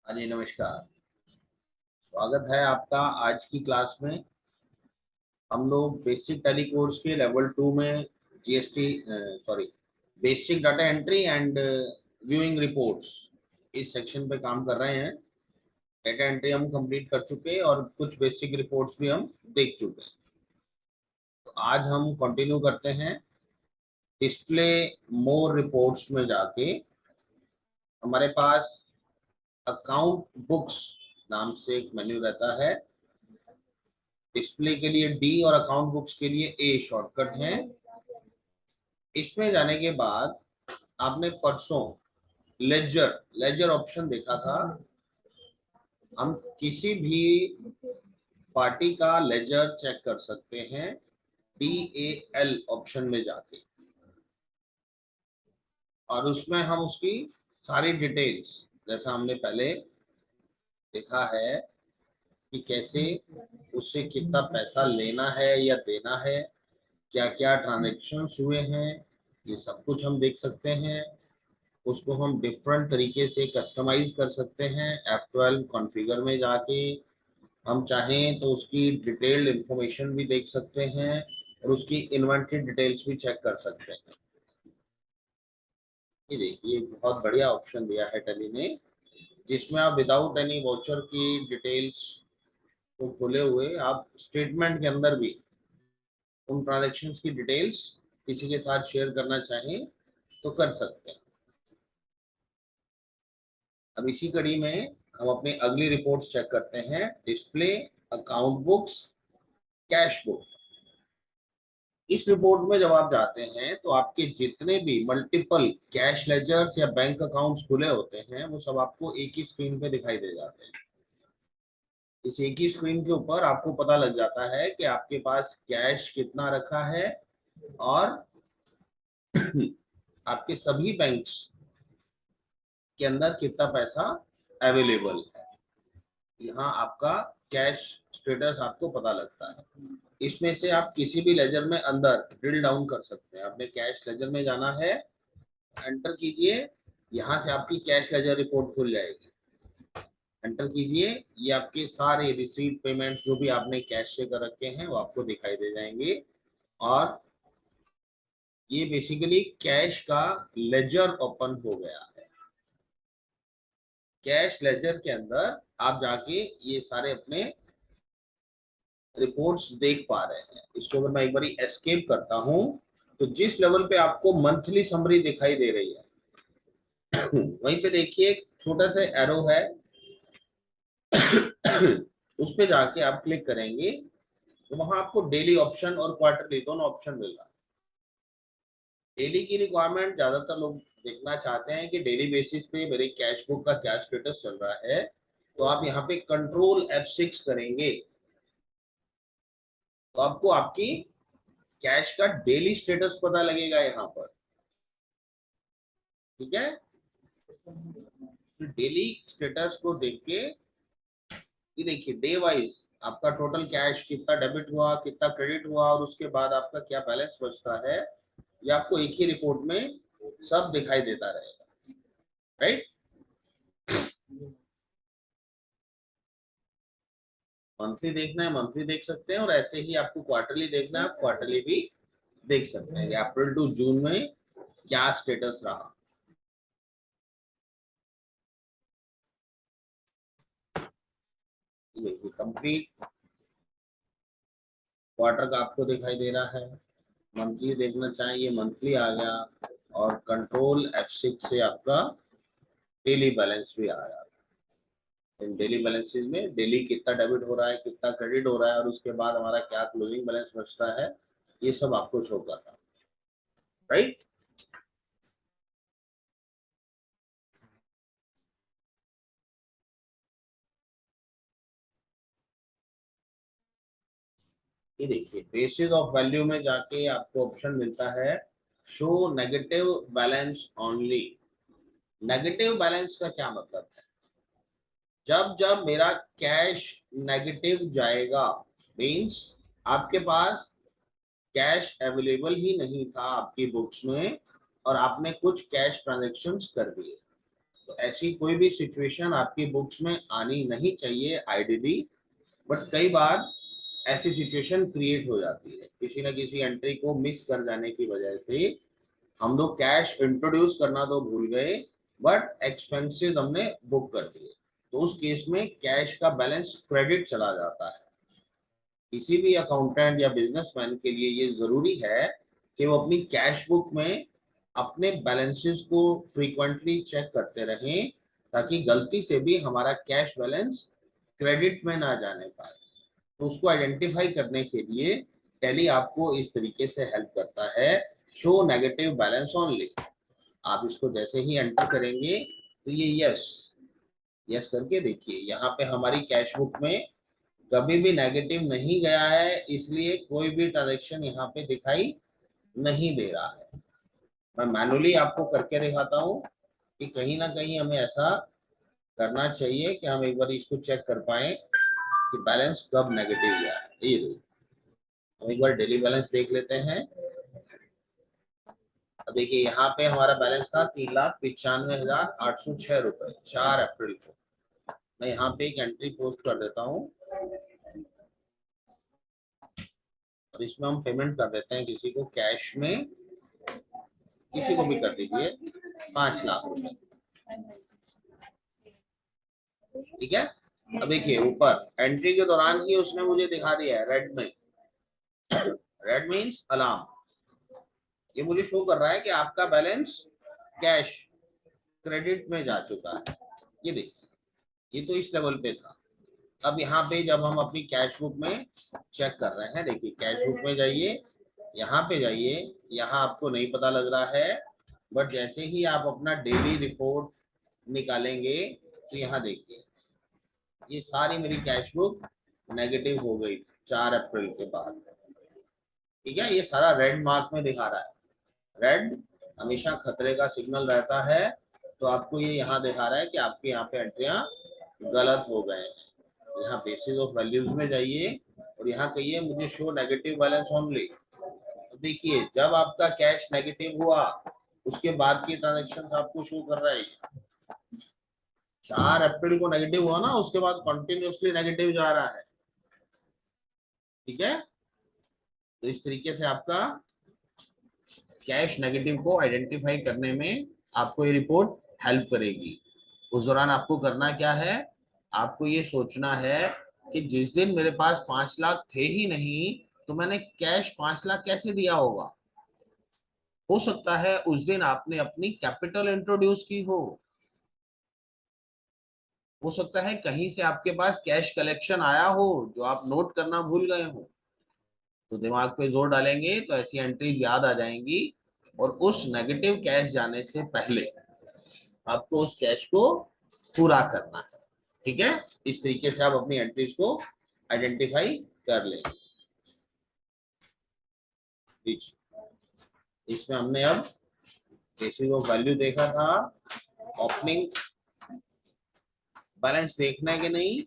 हाँ जी, नमस्कार। स्वागत है आपका आज की क्लास में। हम लोग बेसिक टैली कोर्स के लेवल 2 में GST basic data entry and viewing reports इस सेक्शन पे काम कर रहे हैं। डाटा एंट्री हम कंप्लीट कर चुके हैं और कुछ बेसिक रिपोर्ट्स भी हम देख चुके हैं। तो आज हम कंटिन्यू करते हैं। डिस्प्ले मोर रिपोर्ट्स में जाके हमारे पास अकाउंट बुक्स नाम से एक मेन्यू रहता है। डिस्प्ले के लिए डी और अकाउंट बुक्स के लिए ए शॉर्टकट है। इसमें जाने के बाद आपने परसों लेजर लेजर ऑप्शन देखा था। हम किसी भी पार्टी का लेजर चेक कर सकते हैं DAL ऑप्शन में जाके, और उसमें हम उसकी सारी डिटेल्स, जैसा हमने पहले देखा है कि कैसे उससे कितना पैसा लेना है या देना है, क्या क्या ट्रांजेक्शन्स हुए हैं, ये सब कुछ हम देख सकते हैं। उसको हम डिफरेंट तरीके से कस्टमाइज कर सकते हैं। F12 कॉन्फ़िगर में जाके हम चाहें तो उसकी डिटेल्ड इंफॉर्मेशन भी देख सकते हैं और उसकी इन्वेंटरी डिटेल्स भी चेक कर सकते हैं। ये देखिए, बहुत बढ़िया ऑप्शन दिया है टैली ने, जिसमें आप विदाउट एनी वाउचर की डिटेल्स को खोले हुए आप स्टेटमेंट के अंदर भी उन ट्रांजेक्शन्स की डिटेल्स किसी के साथ शेयर करना चाहें तो कर सकते हैं। अब इसी कड़ी में हम अपनी अगली रिपोर्ट्स चेक करते हैं। Display account books cash book. इस रिपोर्ट में जब आप जाते हैं तो आपके जितने भी मल्टीपल कैश लेजर्स या बैंक अकाउंट्स खुले होते हैं वो सब आपको एक ही स्क्रीन पे दिखाई दे जाते हैं। इस एक ही स्क्रीन के ऊपर आपको पता लग जाता है कि आपके पास कैश कितना रखा है और आपके सभी बैंक्स के अंदर कितना पैसा अवेलेबल है। यहाँ आपका कैश स्टेटस आपको पता लगता है। इसमें से आप किसी भी लेजर में अंदर ड्रिल डाउन कर सकते हैं। आपने कैश लेजर में जाना है, एंटर कीजिए, यहाँ से आपकी कैश लेजर रिपोर्ट खुल जाएगी। एंटर कीजिए, ये आपके सारे रिसीट पेमेंट्स जो भी आपने कैश से कर रखे हैं वो आपको दिखाई दे जाएंगे। और ये बेसिकली कैश का लेजर ओपन हो गया है। कैश लेजर के अंदर आप जाके ये सारे अपने रिपोर्ट्स देख पा रहे हैं। इसको अगर मैं एक बार एस्केप करता हूं तो जिस लेवल पे आपको मंथली समरी दिखाई दे रही है वहीं पे देखिए एक छोटा सा एरो है उस पे जाके आप क्लिक करेंगे तो वहां आपको डेली ऑप्शन और क्वार्टरली दोनों ऑप्शन मिल रहा है। डेली की रिक्वायरमेंट ज्यादातर लोग देखना चाहते हैं कि डेली बेसिस पे मेरे कैश बुक का क्या स्टेटस चल रहा है। तो आप यहाँ पे कंट्रोल F6 करेंगे तो आपको आपकी कैश का डेली स्टेटस पता लगेगा यहाँ पर। ठीक है, डेली स्टेटस को देख के ये देखिए डे वाइज आपका टोटल कैश कितना डेबिट हुआ, कितना क्रेडिट हुआ और उसके बाद आपका क्या बैलेंस बचता है, ये आपको एक ही रिपोर्ट में सब दिखाई देता रहेगा। राइट, मंथली देखना है मंथली देख सकते हैं और ऐसे ही आपको क्वार्टरली देखना है आप क्वार्टरली भी देख सकते हैं। अप्रैल टू जून में क्या स्टेटस रहा। देखिए कंप्लीट क्वार्टर का आपको दिखाई दे रहा है। मंथली देखना चाहिए, मंथली आ गया और कंट्रोल F6 से आपका डेली बैलेंस भी आ रहा है। इन डेली बैलेंसेस में डेली कितना डेबिट हो रहा है, कितना क्रेडिट हो रहा है और उसके बाद हमारा क्या क्लोजिंग बैलेंस बचता है, ये सब आपको शो कर रहा है। राइट, ये देखिए बेसिस ऑफ वैल्यू में जाके आपको ऑप्शन मिलता है show negative balance only. Negative balance का क्या मतलब है? जब जब मेरा कैश नेगेटिव जाएगा मींस आपके पास कैश अवेलेबल ही नहीं था आपकी बुक्स में और आपने कुछ कैश ट्रांजेक्शन्स कर दिए, तो ऐसी कोई भी सिचुएशन आपकी बुक्स में आनी नहीं चाहिए आइडियली, बट कई बार ऐसी सिचुएशन क्रिएट हो जाती है किसी ना किसी एंट्री को मिस कर जाने की वजह से। हम लोग कैश इंट्रोड्यूस करना तो भूल गए, बट एक्सपेंसेस हमने बुक कर दिए, तो उस केस में कैश का बैलेंस क्रेडिट चला जाता है। किसी भी अकाउंटेंट या बिजनेसमैन के लिए ये जरूरी है कि वो अपनी कैश बुक में अपने बैलेंसेस को फ्रीक्वेंटली चेक करते रहें, ताकि गलती से भी हमारा कैश बैलेंस क्रेडिट में ना जाने पाए। तो उसको आइडेंटिफाई करने के लिए टैली आपको इस तरीके से हेल्प करता है, शो नेगेटिव बैलेंस ओनली। आप इसको जैसे ही एंटर करेंगे तो ये यस यस करके देखिए, यहाँ पे हमारी कैश बुक में कभी भी नेगेटिव नहीं गया है, इसलिए कोई भी ट्रांजेक्शन यहाँ पे दिखाई नहीं दे रहा है। मैं मैनुअली आपको करके दिखाता हूँ कि कहीं ना कहीं हमें ऐसा करना चाहिए कि हम एक बार इसको चेक कर पाए कि बैलेंस कब नेगेटिव गया है। ये हम एक बार डेली बैलेंस देख लेते हैं। अब देखिए यहाँ पे हमारा बैलेंस था 3,95,806 रुपए 4 अप्रैल को। मैं यहाँ पे एक एंट्री पोस्ट कर देता हूँ और इसमें हम पेमेंट कर देते हैं किसी को कैश में, किसी को भी कर दीजिए 5 लाख रुपए। ठीक है। अब देखिए ऊपर एंट्री के दौरान ही उसने मुझे दिखा दिया है रेड में, रेड मीन्स अलार्म। ये मुझे शो कर रहा है कि आपका बैलेंस कैश क्रेडिट में जा चुका है। ये देखिए, ये तो इस लेवल पे था। अब यहाँ पे जब हम अपनी कैश बुक में चेक कर रहे हैं, देखिए कैश बुक में जाइए, यहाँ पे जाइए, यहाँ आपको नहीं पता लग रहा है, बट जैसे ही आप अपना डेली रिपोर्ट निकालेंगे तो यहाँ देखिए ये सारी मेरी कैश बुक नेगेटिव हो गई 4 अप्रैल के बाद। ठीक है, ये सारा रेड मार्क में दिखा रहा है। रेड हमेशा खतरे का सिग्नल रहता है, तो आपको ये यहाँ दिखा रहा है कि आपके यहाँ पे एंट्रियां गलत हो गए हैं। यहाँ बेसिस ऑफ वैल्यूज में जाइए और यहाँ कहिए मुझे शो नेगेटिव बैलेंस ओनली। देखिए जब आपका कैश नेगेटिव हुआ उसके बाद की ट्रांजेक्शन आपको शो कर रहा है। 4 अप्रैल को नेगेटिव हुआ ना, उसके बाद कंटिन्यूसली नेगेटिव जा रहा है। ठीक है, तो इस तरीके से आपका कैश नेगेटिव को आइडेंटिफाई करने में आपको ये रिपोर्ट हेल्प करेगी। उस दौरान आपको करना क्या है, आपको ये सोचना है कि जिस दिन मेरे पास 5 लाख थे ही नहीं तो मैंने कैश 5 लाख कैसे दिया होगा। हो सकता है उस दिन आपने अपनी कैपिटल इंट्रोड्यूस की हो सकता है कहीं से आपके पास कैश कलेक्शन आया हो जो आप नोट करना भूल गए हो। तो दिमाग पे जोर डालेंगे तो ऐसी एंट्रीज याद आ जाएंगी, और उस नेगेटिव कैश जाने से पहले आपको उस कैश को पूरा करना है। ठीक है, इस तरीके से आप अपनी एंट्रीज को आइडेंटिफाई कर लेंगे। इसमें हमने अब बेसिस ऑफ वैल्यू देखा था, ओपनिंग बैलेंस देखना है कि नहीं,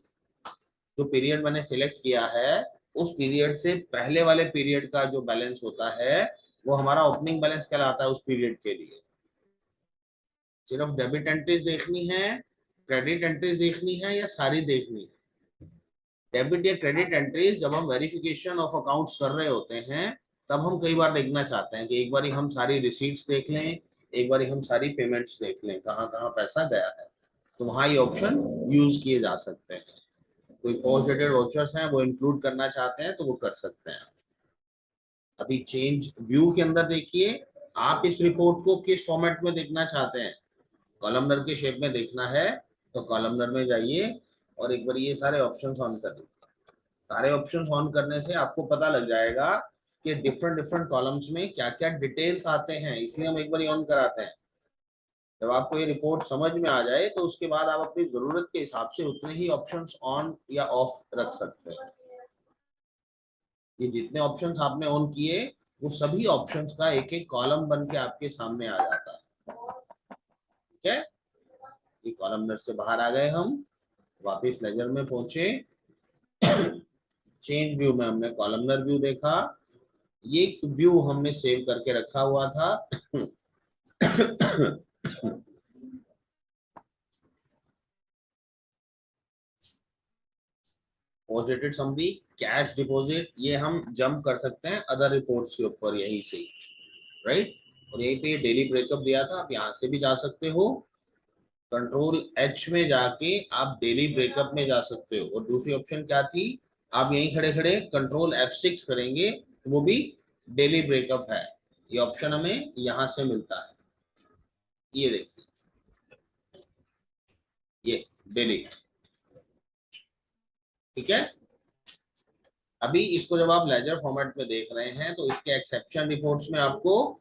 जो पीरियड मैंने सिलेक्ट किया है उस पीरियड से पहले वाले पीरियड का जो बैलेंस होता है वो हमारा ओपनिंग बैलेंस कहलाता है उस पीरियड के लिए। सिर्फ डेबिट एंट्रीज देखनी है, क्रेडिट एंट्रीज देखनी है, या सारी देखनी है। डेबिट या क्रेडिट एंट्रीज जब हम वेरिफिकेशन ऑफ अकाउंट्स कर रहे होते हैं तब हम कई बार देखना चाहते हैं कि एक बार हम सारी रिसीट्स देख लें, एक बार हम सारी पेमेंट्स देख लें कहाँ कहाँ पैसा गया है, तो वहाँ ये ऑप्शन यूज किए जा सकते हैं। कोई पोस्ट डेटेड वाउचर्स हैं वो इंक्लूड करना चाहते हैं तो वो कर सकते हैं। अभी चेंज व्यू के अंदर देखिए, आप इस रिपोर्ट को किस फॉर्मेट में देखना चाहते हैं। कॉलमनर के शेप में देखना है तो कॉलमनर में जाइए और एक बार ये सारे ऑप्शंस ऑन कर दीजिए। सारे ऑप्शंस ऑन करने से आपको पता लग जाएगा कि डिफरेंट डिफरेंट कॉलम्स में क्या क्या डिटेल्स आते हैं, इसलिए हम एक बार ऑन कराते हैं। जब आपको ये रिपोर्ट समझ में आ जाए तो उसके बाद आप अपनी जरूरत के हिसाब से उतने ही ऑप्शंस ऑन या ऑफ रख सकते हैं। ये जितने ऑप्शंस आपने ऑन किए वो सभी ऑप्शंस का एक एक कॉलम बन के आपके सामने आ जाता है। ठीक है, ये कॉलमनर से बाहर आ गए, हम वापस लेजर में पहुंचे। चेंज व्यू में हमने कॉलमनर व्यू देखा, ये व्यू हमने सेव करके रखा हुआ था। Post dated summary, cash deposit, ये हम जंप कर सकते हैं अदर रिपोर्ट्स के ऊपर यहीं से, राइट। और यहीं पे डेली ब्रेकअप दिया था, आप यहाँ से भी जा सकते हो, कंट्रोल एच में जाके आप डेली ब्रेकअप में जा सकते हो। और दूसरी ऑप्शन क्या थी, आप यहीं खड़े खड़े कंट्रोल F6 करेंगे तो वो भी डेली ब्रेकअप है। ये ऑप्शन हमें यहाँ से मिलता है, ये देखिए, ये डेली, ठीक है। अभी इसको जब आप लेजर फॉर्मेट में देख रहे हैं तो इसके एक्सेप्शन रिपोर्ट्स में आपको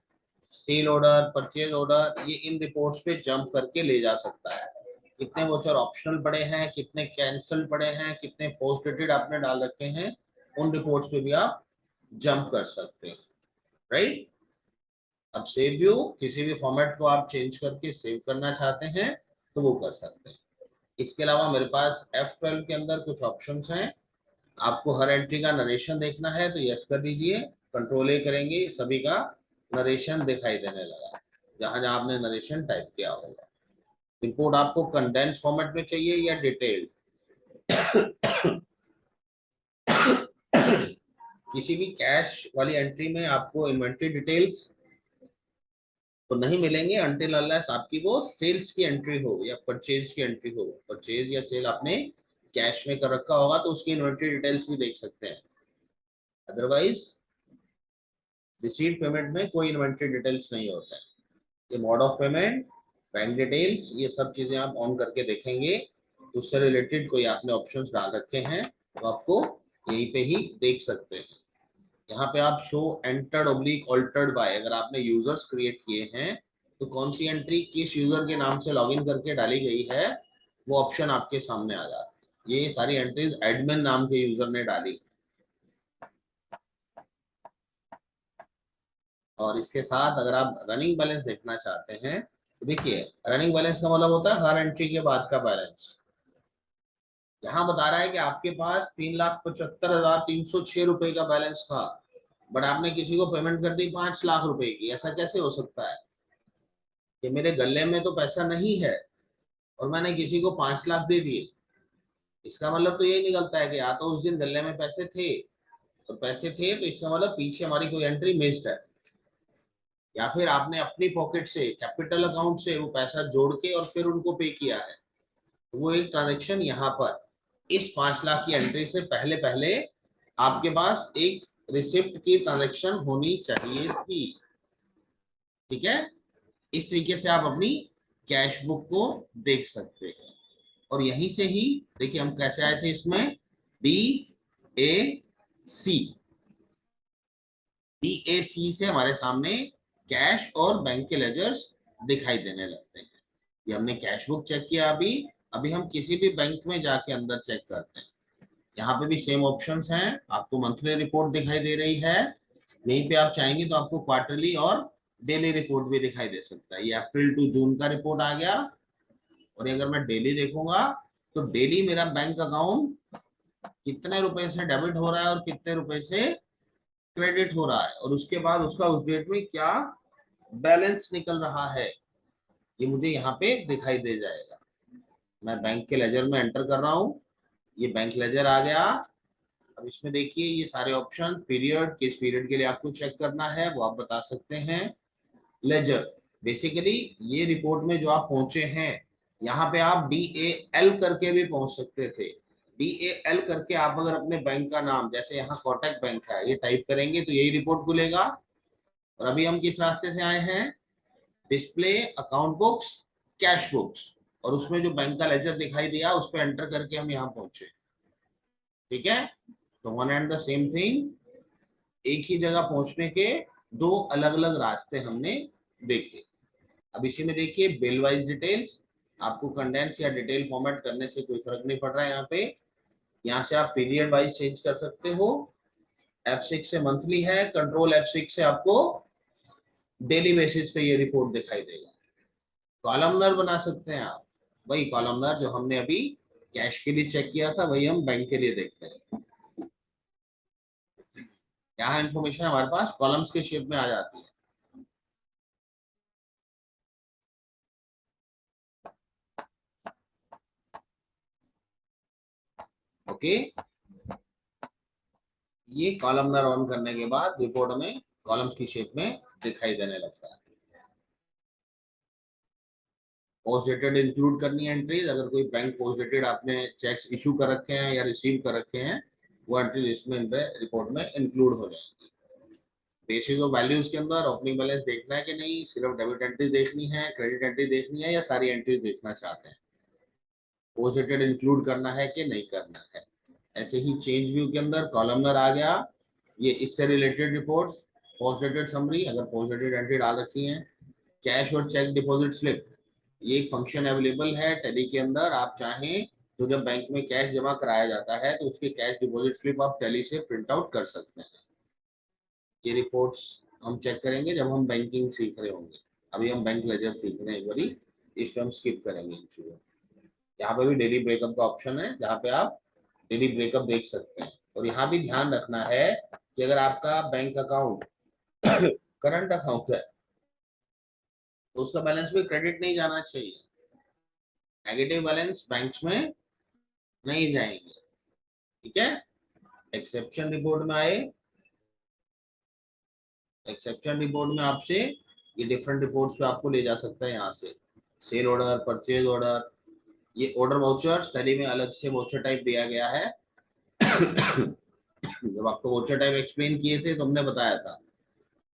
सेल ऑर्डर, परचेज ऑर्डर, ये इन रिपोर्ट्स पे जंप करके ले जा सकता है। कितने वोचर ऑप्शनल पड़े हैं, कितने कैंसल पड़े हैं, कितने पोस्ट डेटेड आपने डाल रखे हैं, उन रिपोर्ट्स पे भी आप जंप कर सकते हैं, राइट। अब सेव व्यू, किसी भी फॉर्मेट को आप चेंज करके सेव करना चाहते हैं तो वो कर सकते हैं। इसके अलावा मेरे पास F12 के अंदर कुछ ऑप्शंस हैं। आपको हर एंट्री का नरेशन देखना है तो यस कर दीजिए, कंट्रोल ए करेंगे, सभी का नरेशन दिखाई देने लगा जहां जहां आपने नरेशन टाइप किया होगा। रिपोर्ट आपको कंडेंस फॉर्मेट में चाहिए या डिटेल्ड? किसी भी कैश वाली एंट्री में आपको इन्वेंट्री डिटेल्स तो नहीं मिलेंगे अनटिल अनलेस आपकी वो सेल्स की एंट्री हो या परचेज की एंट्री हो। परचेज या सेल आपने कैश में कर रखा होगा तो उसकी इन्वेंट्री डिटेल्स भी देख सकते हैं, अदरवाइज रिसीट पेमेंट में कोई इन्वेंट्री डिटेल्स नहीं होता है। ये mode of payment, bank details, ये सब चीजें आप ऑन करके देखेंगे तो उससे रिलेटेड कोई आपने ऑप्शंस डाल रखे हैं तो आपको यहीं पे ही देख सकते हैं। यहाँ पे आप show entered oblique altered by, अगर आपने यूजर्स क्रिएट किए हैं तो कौन सी एंट्री किस यूजर के नाम से लॉगिन करके डाली गई है वो ऑप्शन आपके सामने आ जाता है। ये सारी एंट्रीज एडमिन नाम के यूजर ने डाली। और इसके साथ अगर आप रनिंग बैलेंस देखना चाहते हैं तो देखिए, रनिंग बैलेंस का मतलब होता है हर एंट्री के बाद का बैलेंस। यहाँ बता रहा है कि आपके पास 3,75,306 रुपए का बैलेंस था, बट आपने किसी को पेमेंट कर दी 5 लाख रुपए की। ऐसा कैसे हो सकता है कि मेरे गले में तो पैसा नहीं है और मैंने किसी को 5 लाख दे दिए? इसका मतलब तो ये निकलता है कि या तो उस दिन गले में पैसे थे, और पैसे थे तो इसका मतलब पीछे हमारी कोई एंट्री मिस्ड है, या फिर आपने अपनी पॉकेट से कैपिटल अकाउंट से वो पैसा जोड़ के और फिर उनको पे किया है। तो वो एक ट्रांजेक्शन यहाँ पर इस 5 लाख की एंट्री से पहले पहले आपके पास एक रिसिप्ट की ट्रांजेक्शन होनी चाहिए थी, ठीक है। इस तरीके से आप अपनी कैश बुक को देख सकते हैं। और यहीं से ही देखिए हम कैसे आए थे इसमें, DAC, DAC से हमारे सामने कैश और बैंक के लेजर्स दिखाई देने लगते हैं। ये हमने कैश बुक चेक किया। अभी अभी हम किसी भी बैंक में जाके अंदर चेक करते हैं, यहाँ पे भी सेम ऑप्शंस हैं। आपको मंथली रिपोर्ट दिखाई दे रही है, यहीं पे आप चाहेंगे तो आपको क्वार्टरली और डेली रिपोर्ट भी दिखाई दे सकता है। ये अप्रैल टू जून का रिपोर्ट आ गया। और अगर मैं डेली देखूंगा तो डेली मेरा बैंक अकाउंट कितने रुपए से डेबिट हो रहा है और कितने रुपए से क्रेडिट हो रहा है, और उसके बाद उसका उस डेट में क्या बैलेंस निकल रहा है, ये मुझे यहाँ पे दिखाई दे जाएगा। मैं बैंक के लेजर में एंटर कर रहा हूँ, ये बैंक लेजर आ गया। अब इसमें देखिए ये सारे ऑप्शन, पीरियड, किस पीरियड के लिए आपको चेक करना है वो आप बता सकते हैं। लेजर, बेसिकली ये रिपोर्ट में जो आप पहुंचे हैं, यहाँ पे आप DAL करके भी पहुंच सकते थे। DAL करके आप अगर अपने बैंक का नाम, जैसे यहाँ कोटक बैंक है, ये टाइप करेंगे तो यही रिपोर्ट खुलेगा। और अभी हम किस रास्ते से आए हैं, display account books, cash books, और उसमें जो बैंक का लेजर दिखाई दिया उस पर एंटर करके हम यहाँ पहुंचे, ठीक है। तो one and the same thing, एक ही जगह पहुंचने के दो अलग अलग रास्ते हमने देखे। अब इसी में देखिए बिल वाइज डिटेल्स, आपको कंडेंस या डिटेल फॉर्मेट करने से कोई फर्क नहीं पड़ रहा है। यहाँ पे, यहाँ से आप पीरियड वाइज चेंज कर सकते हो। F6 से मंथली है, कंट्रोल F6 से आपको डेली बेसिस पे ये रिपोर्ट दिखाई देगा। कॉलमनर बना सकते हैं आप, वही कॉलमनर जो हमने अभी कैश के लिए चेक किया था वही हम बैंक के लिए देखते हैं। यहाँ इंफॉर्मेशन हमारे पास कॉलम्स के शेप में आ जाती है। ओके, ये कॉलमनर ऑन करने के बाद रिपोर्ट में कॉलम्स की शेप में दिखाई देने लगता है। पोस्ट डेटेड इंक्लूड करनी है एंट्रीज, अगर कोई बैंक पोस्ट डेटेड आपने चेक्स इशू कर रखे हैं या रिसीव कर रखे हैं, वो एंट्रीज इसमें रिपोर्ट में इंक्लूड हो जाएंगी। बेसिस ऑफ वैल्यूज के अंदर ओपनिंग बैलेंस देखना है कि नहीं, सिर्फ डेबिट एंट्री देखनी है, क्रेडिट एंट्री देखनी है, या सारी एंट्री देखना चाहते हैं, पोस्ट डेटेड इंक्लूड करना है कि नहीं करना है। ऐसे ही चेंज व्यू के अंदर कॉलमनर आ गया, ये इससे related reports, post dated summary अगर पोस्ट डेटेड एंट्री डाल रखी है, कैश और चेक डिपॉजिट स्लिप, ये एक फंक्शन अवेलेबल है टैली के अंदर। आप चाहें तो जब बैंक में कैश जमा कराया जाता है तो उसके कैश डिपॉजिट स्लिप आप टैली से प्रिंट आउट कर सकते हैं। ये रिपोर्ट्स हम चेक करेंगे जब हम बैंकिंग सीख रहे होंगे, अभी हम बैंक लेजर सीख रहे हैं एक बारी, इसलिए हम स्किप करेंगे इन चीजों। यहाँ पे भी डेली ब्रेकअप का ऑप्शन है जहाँ पे आप डेली ब्रेकअप देख सकते हैं। और यहाँ भी ध्यान रखना है कि अगर आपका बैंक अकाउंट करंट अकाउंट है तो उसका बैलेंस भी क्रेडिट नहीं जाना चाहिए, नेगेटिव बैलेंस बैंक्स में नहीं जाएंगे। ठीक है, एक्सेप्शन रिपोर्ट में आए, एक्सेप्शन रिपोर्ट में आपसे ये डिफरेंट रिपोर्ट्स पे आपको ले जा सकता है। यहाँ से सेल ऑर्डर, परचेज ऑर्डर, ये ऑर्डर वाउचर्स टैली में अलग से वाउचर टाइप दिया गया है। जब आपको वाउचर टाइप एक्सप्लेन किए थे तो हमने बताया था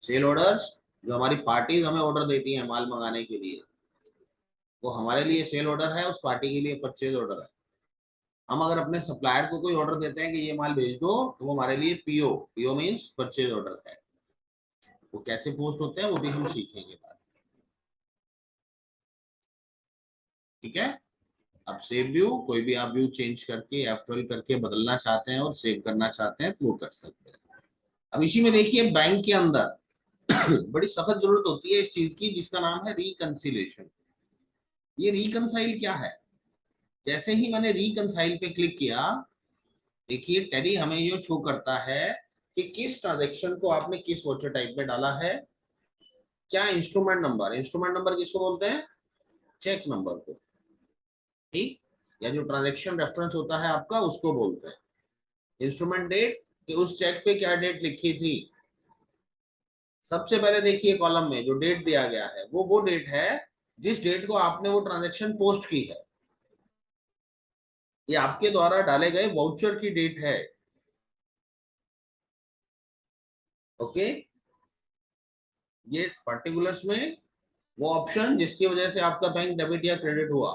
सेल ऑर्डर्स जो हमारी पार्टीज हमें ऑर्डर देती हैं माल मंगाने के लिए, वो हमारे लिए सेल ऑर्डर है, उस पार्टी के लिए परचेज ऑर्डर है। हम अगर अपने सप्लायर को कोई ऑर्डर देते हैं कि ये माल भेज दो, तो वो हमारे लिए PO, PO means purchase order है। वो कैसे पोस्ट होते हैं वो भी हम सीखेंगे बाद। ठीक है, अब सेव व्यू, कोई भी आप व्यू चेंज करके F12 करके बदलना चाहते हैं और सेव करना चाहते हैं तो वो कर सकते हैं। अब इसी में देखिए बैंक के अंदर बड़ी सख्त जरूरत होती है इस चीज की जिसका नाम है रिकंसिलेशन। ये रिकंसाइल क्या है? जैसे ही मैंने रिकंसाइल पे क्लिक किया, देखिए टैली हमें ये शो करता है कि किस ट्रांजैक्शन को आपने किस वाउचर टाइप में डाला है, क्या इंस्ट्रूमेंट नंबर, इंस्ट्रूमेंट नंबर किसको बोलते हैं, चेक नंबर को, ठीक, या जो ट्रांजैक्शन रेफरेंस होता है आपका उसको बोलते हैं। इंस्ट्रूमेंट डेट कि उस चेक पे क्या डेट लिखी थी। सबसे पहले देखिए कॉलम में जो डेट दिया गया है वो डेट है जिस डेट को आपने वो ट्रांजैक्शन पोस्ट की है, ये आपके द्वारा डाले गए वाउचर की डेट है। ओके, ये पर्टिकुलर्स में वो ऑप्शन जिसकी वजह से आपका बैंक डेबिट या क्रेडिट हुआ,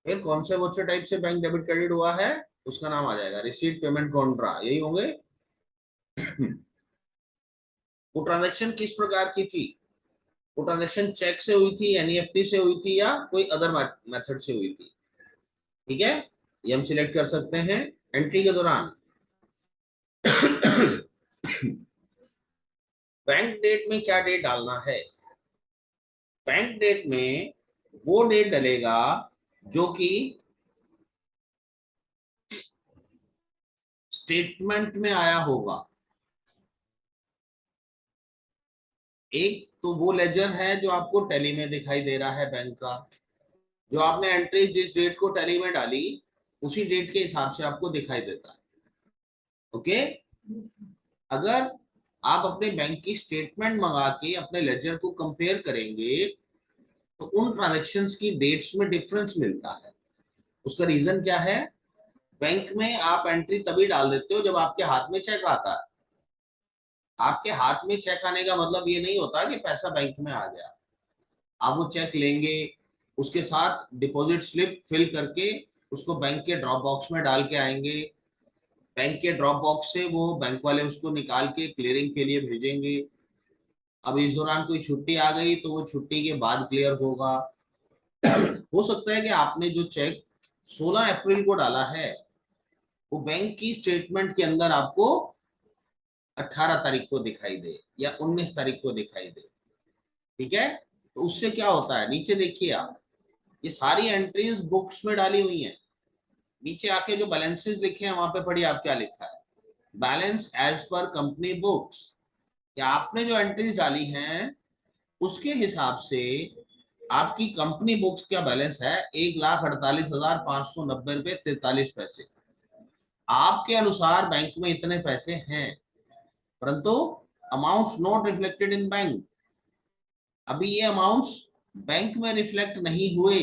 फिर कौन से वाउचर टाइप से बैंक डेबिट क्रेडिट हुआ है उसका नाम आ जाएगा, रिसीट, पेमेंट, कॉन्ट्रा, यही होंगे। वो ट्रांजैक्शन किस प्रकार की थी, वो ट्रांजैक्शन चेक से हुई थी, एनईएफटी से हुई थी, या कोई अदर मेथड से हुई थी। ठीक है, ये हम सिलेक्ट कर सकते हैं एंट्री के दौरान। बैंक डेट में क्या डेट डालना है, बैंक डेट में वो डेट डलेगा जो कि स्टेटमेंट में आया होगा। एक तो वो लेजर है जो आपको टैली में दिखाई दे रहा है बैंक का, जो आपने एंट्रीज जिस डेट को टैली में डाली उसी डेट के हिसाब से आपको दिखाई देता है। ओके, अगर आप अपने बैंक की स्टेटमेंट मंगा के अपने लेजर को कंपेयर करेंगे तो उन ट्रांजेक्शन्स की डेट्स में डिफरेंस मिलता है। उसका रीजन क्या है, बैंक में आप एंट्री तभी डाल देते हो जब आपके हाथ में चेक आता है। आपके हाथ में चेक आने का मतलब ये नहीं होता कि पैसा बैंक में आ गया। आप वो चेक लेंगे, उसके साथ डिपॉजिट स्लिप फिल करके उसको बैंक के ड्रॉप बॉक्स में डाल के आएंगे। बैंक के ड्रॉप बॉक्स से वो बैंक वाले उसको निकाल के क्लियरिंग के लिए भेजेंगे। अब इस दौरान कोई छुट्टी आ गई तो वो छुट्टी के बाद क्लियर होगा। हो सकता है कि आपने जो चेक 16 अप्रैल को डाला है वो बैंक की स्टेटमेंट के अंदर आपको 18 तारीख को दिखाई दे या 19 तारीख को दिखाई दे। ठीक है, तो उससे क्या होता है, नीचे देखिए आप, ये सारी एंट्रीज बुक्स में डाली हुई हैं। नीचे आके जो बैलेंसेस लिखे हैं वहां पे पढ़िए आप क्या लिखा है, balance as per company books. या आपने जो एंट्रीज डाली हैं उसके हिसाब से आपकी कंपनी बुक्स का बैलेंस है 1,48,590 रुपए 43 पैसे। आपके अनुसार बैंक में इतने पैसे हैं, परंतु amounts not reflected in bank. अभी ये अमाउंट्स बैंक में रिफ्लेक्ट नहीं हुए।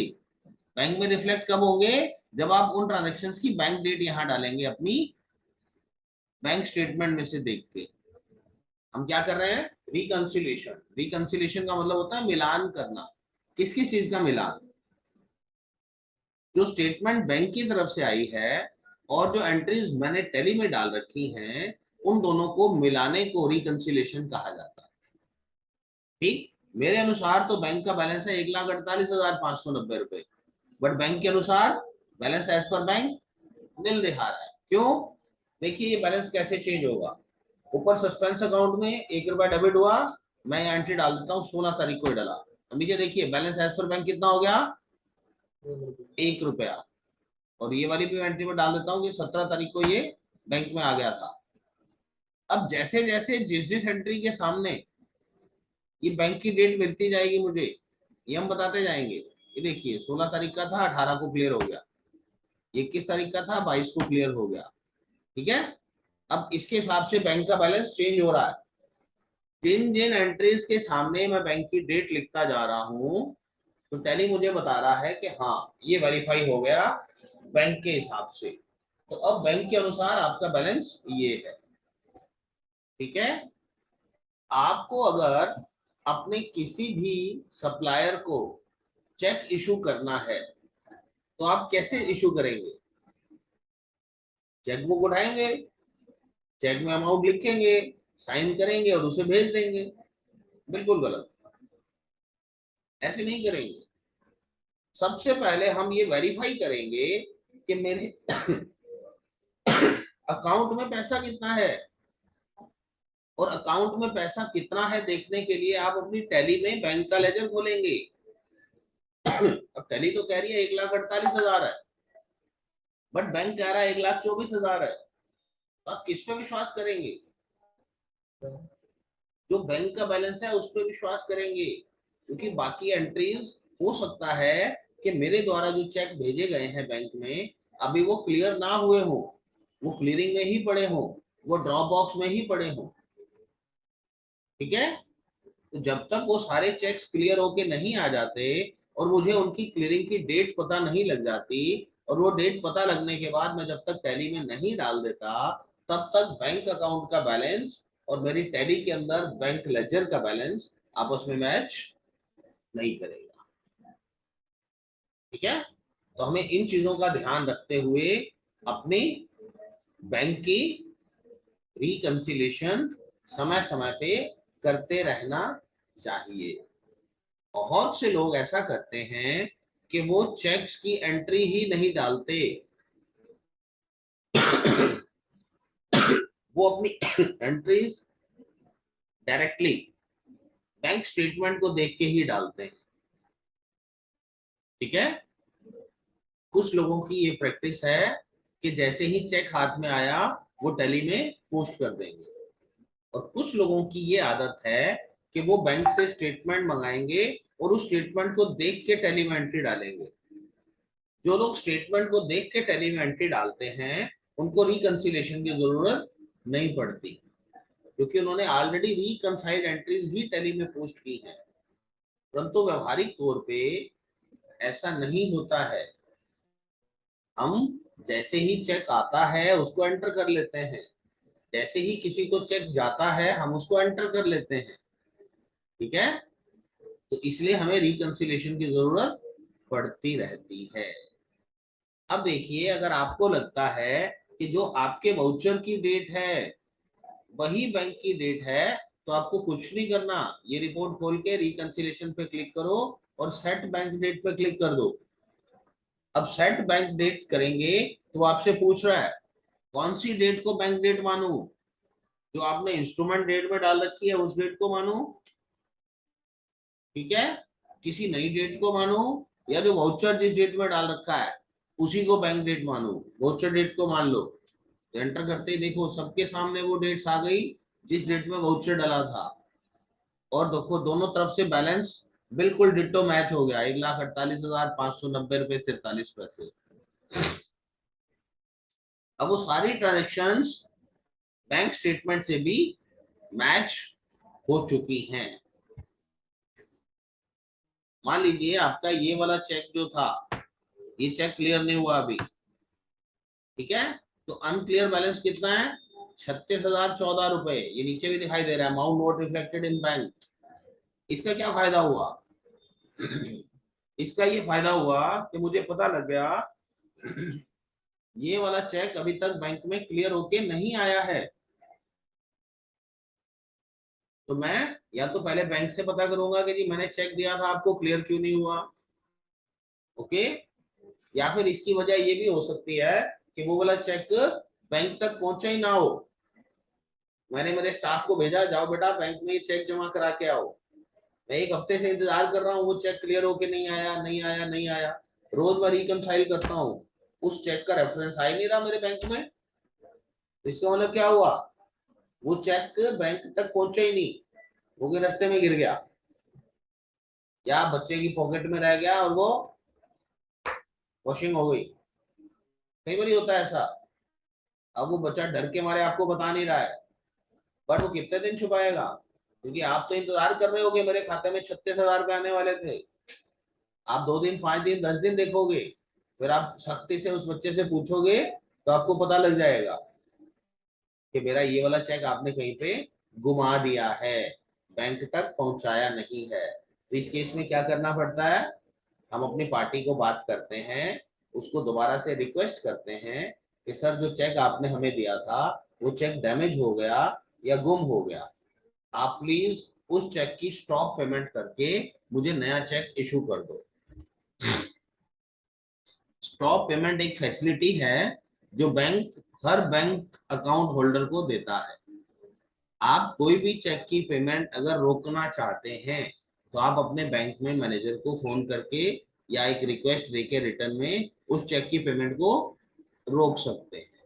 बैंक में रिफ्लेक्ट कब होंगे? जब आप उन ट्रांजेक्शन्स की बैंक डेट यहां डालेंगे अपनी बैंक स्टेटमेंट में से देख के। हम क्या कर रहे हैं? रिकंसिलेशन। रिकंसिलेशन का मतलब होता है मिलान करना। किस किस चीज का मिलान? जो स्टेटमेंट बैंक की तरफ से आई है और जो एंट्रीज मैंने टैली में डाल रखी हैं, उन दोनों को मिलाने को रिकंसिलेशन कहा जाता है। ठीक, मेरे अनुसार तो बैंक का बैलेंस है 1,48,590 रुपए, बट बैंक के अनुसार बैलेंस एज पर बैंक नील दिखा रहा है। क्यों? देखिए ये बैलेंस कैसे चेंज होगा। ऊपर सस्पेंस अकाउंट में 1 रुपया डेबिट हुआ, मैं यहाँ एंट्री डाल देता हूँ, 16 तारीख को डाला। अब नीचे देखिए बैलेंस एज पर बैंक कितना हो गया? 1 रुपया। और ये वाली भी एंट्री में डाल देता हूँ कि 17 तारीख को ये बैंक में आ गया था। अब जैसे जैसे जिस जिस एंट्री के सामने ये बैंक की डेट मिलती जाएगी मुझे, ये हम बताते जाएंगे। ये देखिए 16 तारीख का था, 18 को क्लियर हो गया। 21 तारीख का था, 22 को क्लियर हो गया। ठीक है, अब इसके हिसाब से बैंक का बैलेंस चेंज हो रहा है। जिन जिन एंट्रीज के सामने मैं बैंक की डेट लिखता जा रहा हूं, तो टैली मुझे बता रहा है कि हाँ ये वेरीफाई हो गया बैंक के हिसाब से। तो अब बैंक के अनुसार आपका बैलेंस ये है। ठीक है, आपको अगर अपने किसी भी सप्लायर को चेक इशू करना है तो आप कैसे इशू करेंगे? चेक बुक उठाएंगे, चेक में अमाउंट लिखेंगे, साइन करेंगे और उसे भेज देंगे। बिल्कुल गलत, ऐसे नहीं करेंगे। सबसे पहले हम ये वेरीफाई करेंगे कि मेरे अकाउंट में पैसा कितना है। और अकाउंट में पैसा कितना है देखने के लिए आप अपनी टैली में बैंक का लेजर खोलेंगे। अब टैली तो कह रही है 1,48,000 है, बट बैंक कह रहा है 1,24,000 है। तो आप किस पे विश्वास करेंगे? जो बैंक का बैलेंस है उस पर विश्वास करेंगे, क्योंकि बाकी एंट्रीज हो सकता है कि मेरे द्वारा जो चेक भेजे गए हैं बैंक में अभी वो क्लियर ना हुए हो, वो क्लियरिंग में ही पड़े हो, वो ड्रॉप बॉक्स में ही पड़े हो। ठीक है, तो जब तक वो सारे चेक्स क्लियर होके नहीं आ जाते और मुझे उनकी क्लियरिंग की डेट पता नहीं लग जाती, और वो डेट पता लगने के बाद मैं जब तक टैली में नहीं डाल देता, तब तक बैंक अकाउंट का बैलेंस और मेरी टैली के अंदर बैंक लेजर का बैलेंस आपस में मैच नहीं करेगा। ठीक है, तो हमें इन चीजों का ध्यान रखते हुए अपनी बैंक की रिकंसिलेशन समय समय पे करते रहना चाहिए। बहुत से लोग ऐसा करते हैं कि वो चेक्स की एंट्री ही नहीं डालते, वो अपनी एंट्रीज डायरेक्टली बैंक स्टेटमेंट को देख के ही डालते हैं। ठीक है, कुछ लोगों की ये प्रैक्टिस है कि जैसे ही चेक हाथ में आया वो टैली में पोस्ट कर देंगे, और कुछ लोगों की ये आदत है कि वो बैंक से स्टेटमेंट मंगाएंगे और उस स्टेटमेंट को देख के टैली में एंट्री डालेंगे। जो लोग स्टेटमेंट को देख के टैली में एंट्री डालते हैं उनको रिकंसिलेशन की जरूरत नहीं पड़ती, क्योंकि उन्होंने ऑलरेडी रिकंसाइल्ड एंट्रीज ही टैली में पोस्ट की हैं। परंतु व्यवहारिक तौर पे ऐसा नहीं होता है। हम जैसे ही चेक आता है उसको एंटर कर लेते हैं, जैसे ही किसी को चेक जाता है हम उसको एंटर कर लेते हैं। ठीक है, तो इसलिए हमें रिकंसिलेशन की जरूरत पड़ती रहती है। अब देखिए, अगर आपको लगता है कि जो आपके वाउचर की डेट है वही बैंक की डेट है, तो आपको कुछ नहीं करना, ये रिपोर्ट खोल के रिकंसिलेशन पे क्लिक करो और सेट बैंक डेट पे क्लिक कर दो। अब सेट बैंक डेट करेंगे तो आपसे पूछ रहा है कौन सी डेट को बैंक डेट मानू? जो आपने इंस्ट्रूमेंट डेट में डाल रखी है उस डेट को मानू, ठीक है, किसी नई डेट को मानू, या जो वाउचर जिस डेट में डाल रखा है उसी को बैंक डेट मानू? वाउचर डेट को मान लो। तो एंटर करते ही देखो सबके सामने वो डेट्स आ गई जिस डेट में वाउचर डाला था, और देखो दोनों तरफ से बैलेंस बिल्कुल डिट्टो मैच हो गया, 1,48,590 रुपए 43 पैसे। अब वो सारी ट्रांजेक्शन्स बैंक स्टेटमेंट से भी मैच हो चुकी हैं। मान लीजिए आपका ये वाला चेक जो था, ये चेक क्लियर नहीं हुआ अभी, ठीक है, तो अनक्लियर बैलेंस कितना है, 36,014 रुपए। ये नीचे भी दिखाई दे रहा है, amount not reflected in bank. इसका क्या फायदा हुआ? इसका ये फायदा हुआ कि मुझे पता लग गया ये वाला चेक अभी तक बैंक में क्लियर होके नहीं आया है। तो मैं या तो पहले बैंक से पता करूंगा कि जी मैंने चेक दिया था आपको, क्लियर क्यों नहीं हुआ, ओके। या फिर इसकी वजह ये भी हो सकती है कि वो वाला चेक बैंक तक पहुंचा ही ना हो, मैंने मेरे स्टाफ को भेजा, जाओ बेटा बैंक में ये चेक जमा करा के आओ, मैं एक हफ्ते से इंतजार कर रहा हूँ, वो चेक क्लियर होके नहीं आया, नहीं आया, नहीं आया। रोज मैं रिकनसाइल करता हूँ, उस चेक का रेफरेंस आ ही नहीं रहा मेरे बैंक में। तो इसका मतलब क्या हुआ, वो चेक बैंक तक पहुंचा ही नहीं, वो के रास्ते में गिर गया, या बच्चे की पॉकेट में रह गया और वो वॉशिंग हो गई। कई बार होता है ऐसा। अब वो बच्चा डर के मारे आपको बता नहीं रहा है, बट वो कितने दिन छुपाएगा, क्योंकि आप तो इंतजार कर रहे होगे, मेरे खाते में 36,000 रुपए आने वाले थे। आप 2 दिन, 5 दिन, 10 दिन देखोगे, फिर आप सख्ती से उस बच्चे से पूछोगे तो आपको पता लग जाएगा कि मेरा ये वाला चेक आपने कहीं पे गुमा दिया है, बैंक तक पहुंचाया नहीं है। तो इस केस में क्या करना पड़ता है, हम अपनी पार्टी को बात करते हैं, उसको दोबारा से रिक्वेस्ट करते हैं कि सर जो चेक आपने हमें दिया था वो चेक डैमेज हो गया या गुम हो गया, आप प्लीज उस चेक की स्टॉप पेमेंट करके मुझे नया चेक इशू कर दो। स्टॉप पेमेंट एक फैसिलिटी है जो बैंक हर बैंक अकाउंट होल्डर को देता है। आप कोई भी चेक की पेमेंट अगर रोकना चाहते हैं तो आप अपने बैंक में मैनेजर को फोन करके या एक रिक्वेस्ट देके रिटर्न में उस चेक की पेमेंट को रोक सकते हैं।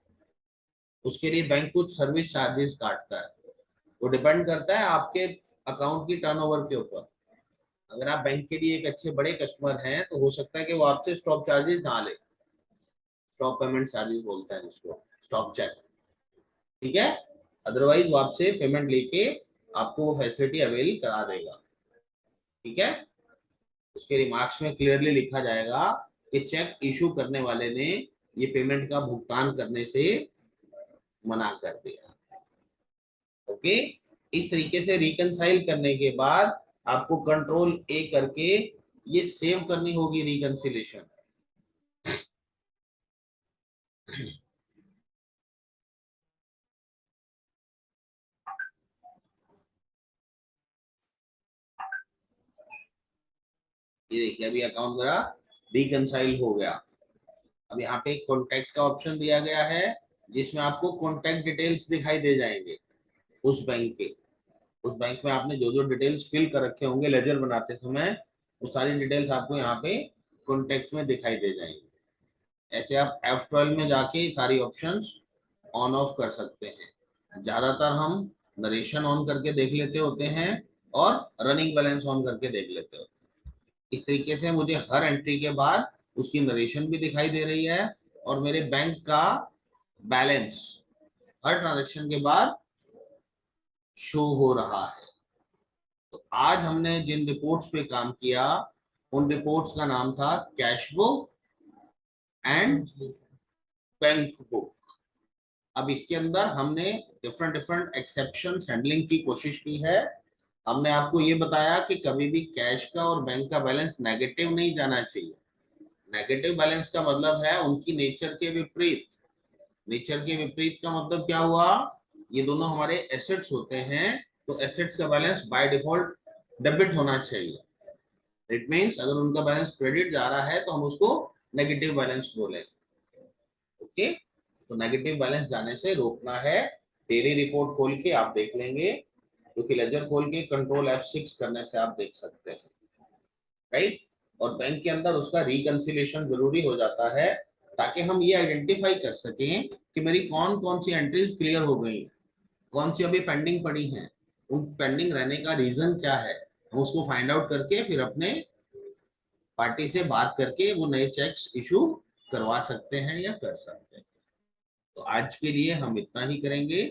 उसके लिए बैंक कुछ सर्विस चार्जेस काटता है, वो डिपेंड करता है आपके अकाउंट की टर्नओवर के ऊपर। अगर आप बैंक के लिए एक अच्छे बड़े कस्टमर हैं तो हो सकता है कि वो आपसे स्टॉप चार्जेस ना ले, स्टॉप पेमेंट चार्जेस बोलते हैं इसको, स्टॉप चेक, ठीक है। अदरवाइज वो आपसे पेमेंट लेके आपको वो फैसिलिटी अवेल करा देगा, ठीक है। उसके रिमार्क्स में क्लियरली लिखा जाएगा कि चेक इशू करने वाले ने ये पेमेंट का भुगतान करने से मना कर दिया, ओके। इस तरीके से रिकनसाइल करने के बाद आपको कंट्रोल ए करके ये सेव करनी होगी रिकनसिलेशन। ये देखिए अभी अकाउंट मेरा रिकनसाइल हो गया। अब यहाँ पे कॉन्टैक्ट का ऑप्शन दिया गया है जिसमें आपको कॉन्टैक्ट डिटेल्स दिखाई दे जाएंगे उस बैंक के। उस बैंक में आपने जो जो डिटेल्स फिल कर रखे होंगे लेजर बनाते समय, वो सारी डिटेल्स आपको यहाँ पे कॉन्टैक्ट में दिखाई दे जाएंगे। ऐसे आप F12 में जाके सारी ऑप्शंस ऑन ऑफ कर सकते हैं। ज्यादातर हम नरेशन ऑन करके देख लेते होते हैं और रनिंग बैलेंस ऑन करके देख लेते होते हैं। इस तरीके से मुझे हर एंट्री के बाद उसकी नरेशन भी दिखाई दे रही है और मेरे बैंक का बैलेंस हर ट्रांजेक्शन के बाद शो हो रहा है। तो आज हमने जिन रिपोर्ट्स पे काम किया उन रिपोर्ट्स का नाम था cash book and bank book. अब इसके अंदर हमने डिफरेंट डिफरेंट एक्सेप्शन हैंडलिंग की कोशिश की है। हमने आपको ये बताया कि कभी भी कैश का और बैंक का बैलेंस नेगेटिव नहीं जाना चाहिए। नेगेटिव बैलेंस का मतलब है उनकी नेचर के विपरीत। नेचर के विपरीत का मतलब क्या हुआ, ये दोनों हमारे एसेट्स होते हैं, तो एसेट्स का बैलेंस बाय डिफॉल्ट डेबिट होना चाहिए। इट मीन्स अगर उनका बैलेंस क्रेडिट जा रहा है तो हम उसको नेगेटिव बैलेंस बोले, ओके। तो नेगेटिव बैलेंस जाने से रोकना है। डेली रिपोर्ट खोल के आप देख लेंगे, क्योंकि लेजर खोल के कंट्रोल F6 करने से आप देख सकते हैं, राइट। और बैंक के अंदर उसका रिकंसिलेशन जरूरी हो जाता है ताकि हम ये आइडेंटिफाई कर सकें कि मेरी कौन कौन सी एंट्रीज क्लियर हो गई, कौन सी अभी पेंडिंग पड़ी हैं, उन पेंडिंग रहने का रीजन क्या है, हम उसको फाइंड आउट करके फिर अपने पार्टी से बात करके वो नए चेक्स इशू करवा सकते हैं या कर सकते हैं। तो आज के लिए हम इतना ही करेंगे।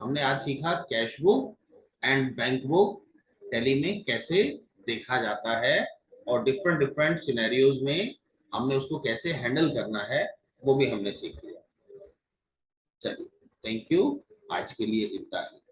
हमने आज सीखा cash book and bank book tally में कैसे देखा जाता है और डिफरेंट डिफरेंट सिनेरियोज में हमने उसको कैसे हैंडल करना है वो भी हमने सीख लिया। चलिए, थैंक यू। आज के लिए इतना ही।